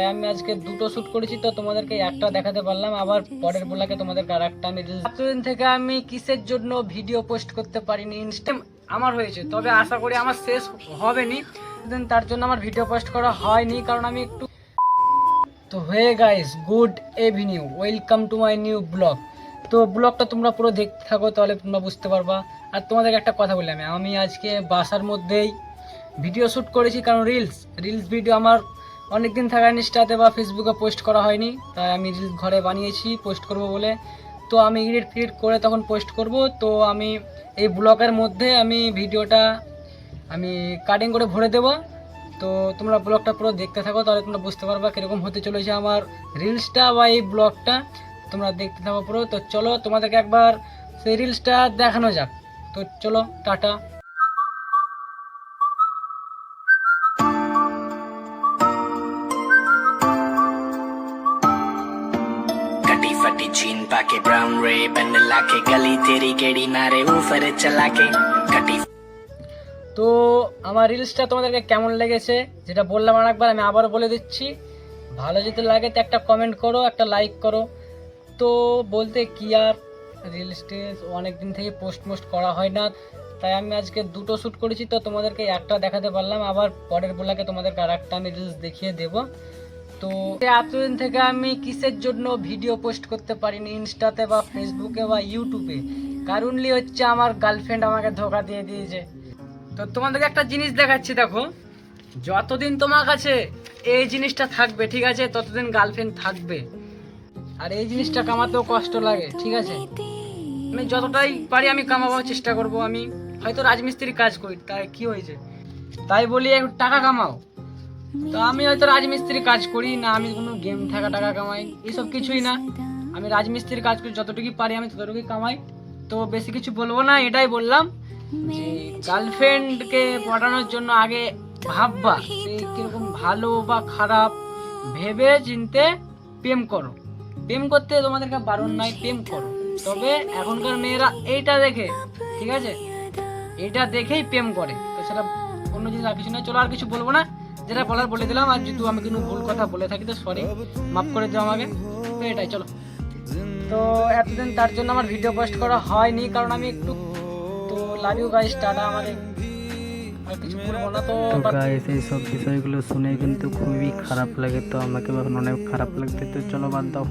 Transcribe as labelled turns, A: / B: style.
A: আমি আজকে দুটো শুট করেছি, তো তোমাদেরকে একটা দেখাতে পারলাম, আবার পরের বেলাকে তোমাদেরকে আর একটা আমি এতদিন থেকে আমি কিসের জন্য ভিডিও পোস্ট করতে পারিনি। ইনস্টাগ্রাম আমার হয়েছে, তবে আশা করি আমার শেষ হবে নি, তার জন্য আমার ভিডিও পোস্ট করা হয়নি, কারণ আমি একটু তো হয়ে guys, good evening, welcome to my new blog. তো ব্লগটা তোমরা পুরো দেখতে থাকো, তাহলে তোমরা বুঝতে পারবা। আর তোমাদেরকে একটা কথা বললাম, আমি আজকে বাসার মধ্যেই ভিডিও শ্যুট করেছি, কারণ রিলস ভিডিও আমার অনেক দিন থাকা ইনস্টাতে বা ফেসবুকে পোস্ট করা হয়নি, তাই আমি রিলস ঘরে বানিয়েছি পোস্ট করব বলে। তো আমি এডিট করে তখন পোস্ট করব। তো আমি এই ব্লগের মধ্যে আমি ভিডিওটা আমি কাটিং করে ভরে দেবো। তো তোমরা ব্লগটা পুরো দেখতে থাকো, তাহলে তোমরা বুঝতে পারবা কীরকম হতে চলেছে আমার রিলসটা বা এই ব্লগটা। তোমরা দেখতে থাকো পুরো। তো চলো তোমাদেরকে একবার সেই রিলসটা দেখানো যাক। তো চলো, টাটা।
B: कटी फटी जीन पाके ब्राउन रे बन लाके गली तेरी केड़ी मारे ऊपर चला के कटी।
A: তো আমার রিলসটা তোমাদেরকে কেমন লেগেছে যেটা বললাম আরেকবার, আমি আবারও বলে দিচ্ছি। ভালো যদি লাগে তো একটা কমেন্ট করো, একটা লাইক করো। তো বলতে কি আর, রিলসটি অনেক দিন থেকে পোস্ট করা হয় না, তাই আমি আজকে দুটো শ্যুট করেছি, তো তোমাদেরকে একটা দেখাতে পারলাম, আবার পরের বেলাকে তোমাদেরকে আর একটা আমি রিলস দেখিয়ে দেবো। তো এতদিন থেকে আমি কিসের জন্য ভিডিও পোস্ট করতে পারিনি ইনস্টাতে বা ফেসবুকে বা ইউটিউবে, কারণলি হচ্ছে আমার গার্লফ্রেন্ড আমাকে ধোকা দিয়ে দিয়েছে। তো তোমাদেরকে একটা জিনিস দেখাচ্ছি, দেখো, যতদিন তোমার কাছে এই জিনিসটা থাকবে, ঠিক আছে, ততদিন গার্লফ্রেন্ড থাকবে। আর এই জিনিসটা কামাতেও কষ্ট লাগে, ঠিক আছে। আমি যতটাই পারি আমি কামাবার চেষ্টা করব। আমি হয়তো রাজমিস্ত্রি কাজ করি, তাই কি হয়েছে, তাই বলি একটু টাকা কামাও। তো আমি হয়তো রাজমিস্ত্রি কাজ করি না, আমি কোনো গেম টাকা কামাই এসব কিছুই না। আমি রাজমিস্ত্রির কাজ করি, যতটুকুই পারি আমি ততটুকুই কামাই। তো বেশি কিছু বলবো না, এটাই বললাম যে গার্লফ্রেন্ডকে পটানোর জন্য আগে ভাববা সে কিরকম ভালো বা খারাপ, ভেবে চিনতে প্রেম করো। প্রেম করতে তোমাদেরকে বারণ নাই, প্রেম করো। তবে এখনকার মেয়েরা এইটা দেখে, ঠিক আছে, এইটা দেখেই প্রেম করে। তো সেটা অন্য জিনিস আর কিছু নয়। চলো আর কিছু বলবো না, যেটা বলার বলে দিলাম। আর যদি আমি কোনো ভুল কথা বলে থাকি তো সরি, মাফ করে দিও আমাকে। তো এটাই, চলো। তো এতদিন তার জন্য আমার ভিডিও পোস্ট করা হয়নি, কারণ আমি একটু, তো লাভ ইউ গাইস, টাটা। আমাদের আর কিছু বলবো না। তো
C: গাইস এই সব বিষয়গুলো শুনে কিন্তু খুবই খারাপ লাগে, তো আমাকে এখন অনেক খারাপ লাগছে। তো চলো বাদ দাও।